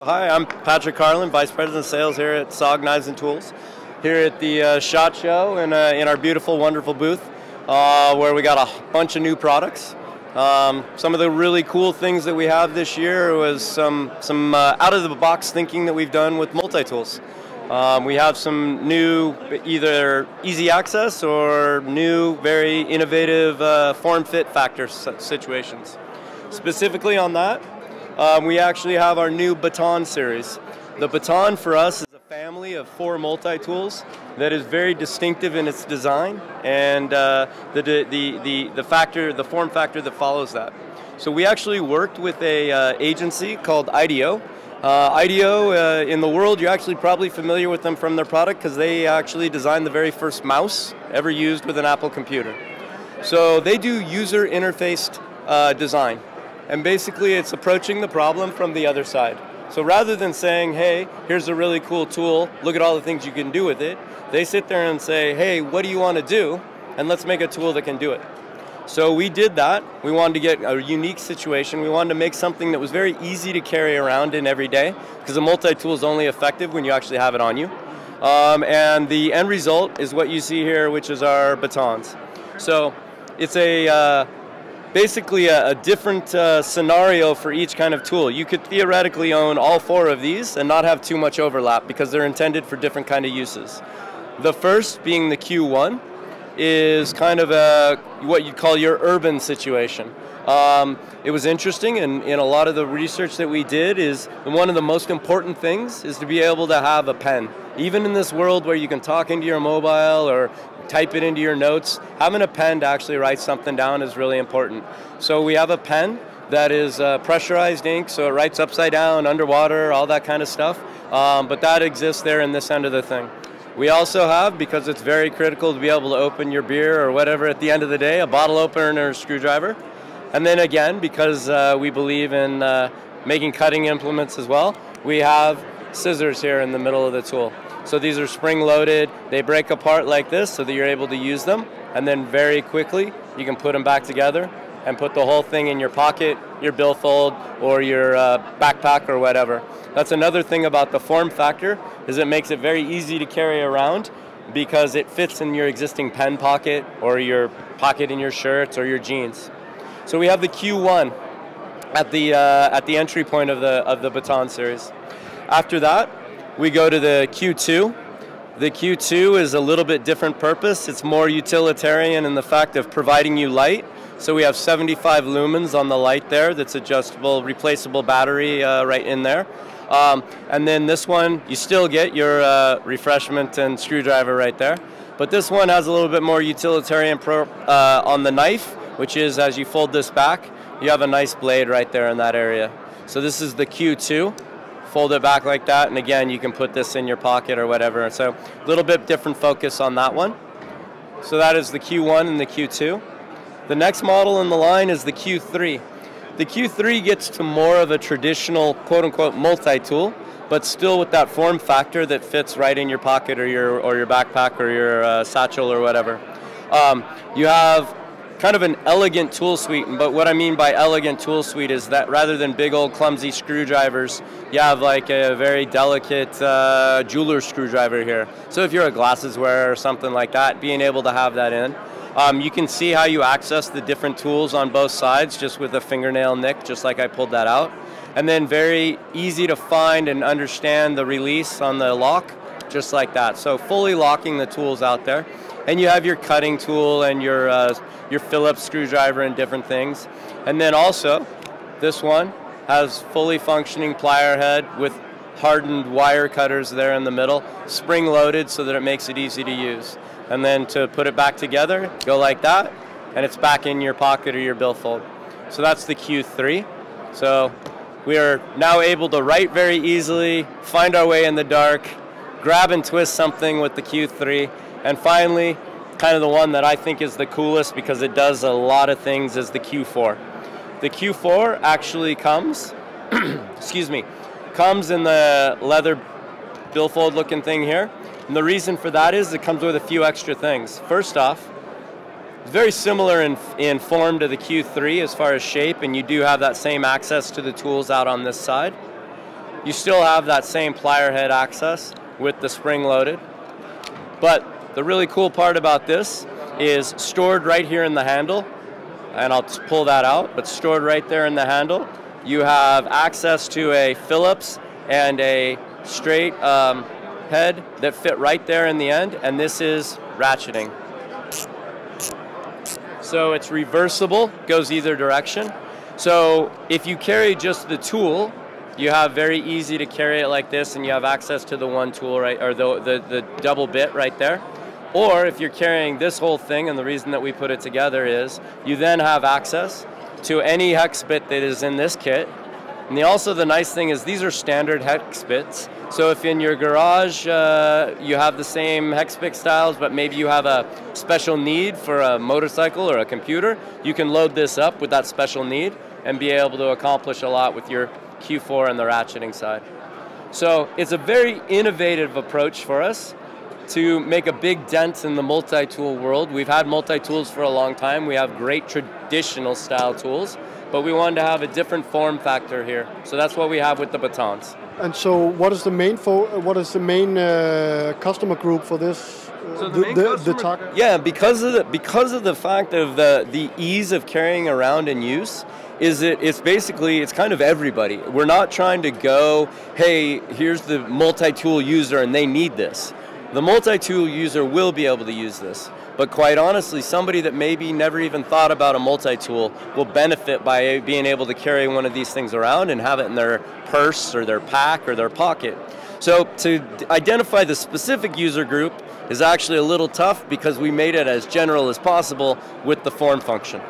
Hi, I'm Patrick Carlin, Vice President of Sales here at SOG Knives and Tools, here at the SHOT Show in our beautiful, wonderful booth, where we got a bunch of new products. Some of the really cool things that we have this year was some out-of-the-box thinking that we've done with multi-tools. We have some new, either easy access or new, very innovative form-fit factor situations. Specifically on that, we actually have our new Baton series. The Baton for us is a family of 4 multi-tools that is very distinctive in its design and the form factor that follows that. So we actually worked with a agency called IDEO. IDEO in the world, you're actually probably familiar with them from their product because they actually designed the very first mouse ever used with an Apple computer. So they do user interfaced design. And basically it's approaching the problem from the other side. So rather than saying, hey, here's a really cool tool, look at all the things you can do with it, they sit there and say, hey, what do you want to do? And let's make a tool that can do it. So we did that. We wanted to get a unique situation. We wanted to make something that was very easy to carry around in every day, because a multi-tool is only effective when you actually have it on you. And the end result is what you see here, which is our batons. So it's basically a different scenario for each kind of tool. You could theoretically own all 4 of these and not have too much overlap because they're intended for different kind of uses. The first, being the Q1, is kind of what you'd call your urban situation. It was interesting, and in a lot of the research that we did, is one of the most important things is to be able to have a pen. Even in this world where you can talk into your mobile or type it into your notes, having a pen to actually write something down is really important. So we have a pen that is pressurized ink, so it writes upside down, underwater, all that kind of stuff. But that exists there in this end of the thing. We also have, because it's very critical to be able to open your beer or whatever at the end of the day, a bottle opener or a screwdriver. And then again, because we believe in making cutting implements as well, we have scissors here in the middle of the tool. So these are spring-loaded. They break apart like this so that you're able to use them. And then very quickly, you can put them back together and put the whole thing in your pocket, your billfold, or your backpack or whatever. That's another thing about the form factor, is it makes it very easy to carry around because it fits in your existing pen pocket or your pocket in your shirts or your jeans. So we have the Q1 at the entry point of the Baton series. After that, we go to the Q2. The Q2 is a little bit different purpose. It's more utilitarian in the fact of providing you light. So we have 75 lumens on the light there. That's adjustable, replaceable battery right in there. And then this one, you still get your refreshment and screwdriver right there. But this one has a little bit more utilitarian on the knife, which is as you fold this back, you have a nice blade right there in that area. So this is the Q2. Fold it back like that, and again, you can put this in your pocket or whatever. So a little bit different focus on that one. So that is the Q1 and the Q2. The next model in the line is the Q3. The Q3 gets to more of a traditional quote-unquote multi-tool, but still with that form factor that fits right in your pocket or your backpack or your satchel or whatever. You have kind of an elegant tool suite, but what I mean by elegant tool suite is that rather than big old clumsy screwdrivers, you have like a very delicate jeweler's screwdriver here. So if you're a glasses wearer or something like that, being able to have that in. You can see how you access the different tools on both sides just with a fingernail nick, just like I pulled that out. And then very easy to find and understand the release on the lock, just like that. So fully locking the tools out there. And you have your cutting tool and your Phillips screwdriver and different things. And then also, this one has fully functioning plier head with hardened wire cutters there in the middle, spring loaded so that it makes it easy to use. And then to put it back together, go like that, and it's back in your pocket or your billfold. So that's the Q3. So we are now able to write very easily, find our way in the dark, grab and twist something with the Q3, and finally, kind of the one that I think is the coolest because it does a lot of things, is the Q4. The Q4 actually comes, excuse me, comes in the leather billfold looking thing here. And the reason for that is it comes with a few extra things. First off, it's very similar in form to the Q3 as far as shape, and you do have that same access to the tools out on this side. you still have that same plier head access with the spring loaded. But the really cool part about this is stored right here in the handle, and I'll pull that out, but stored right there in the handle, you have access to a Phillips and a straight head that fit right there in the end, and this is ratcheting. So it's reversible, goes either direction. So if you carry just the tool, you have very easy to carry it like this, and you have access to the one tool, right, or the double bit right there. Or if you're carrying this whole thing, and the reason that we put it together is you then have access to any hex bit that is in this kit. And also the nice thing is these are standard hex bits. So if in your garage you have the same hex bit styles, but maybe you have a special need for a motorcycle or a computer, you can load this up with that special need and be able to accomplish a lot with your Q4 and the ratcheting side. So it's a very innovative approach for us to make a big dent in the multi-tool world. We've had multi-tools for a long time. We have great traditional style tools, but we wanted to have a different form factor here. So that's what we have with the Batons. And so what is the main customer group for this? So the target? Yeah, because of the fact of the ease of carrying around and use, it's kind of everybody. We're not trying to go, hey, here's the multi-tool user and they need this. The multi-tool user will be able to use this, but quite honestly, somebody that maybe never even thought about a multi-tool will benefit by being able to carry one of these things around and have it in their purse or their pack or their pocket. So to identify the specific user group is actually a little tough because we made it as general as possible with the form function.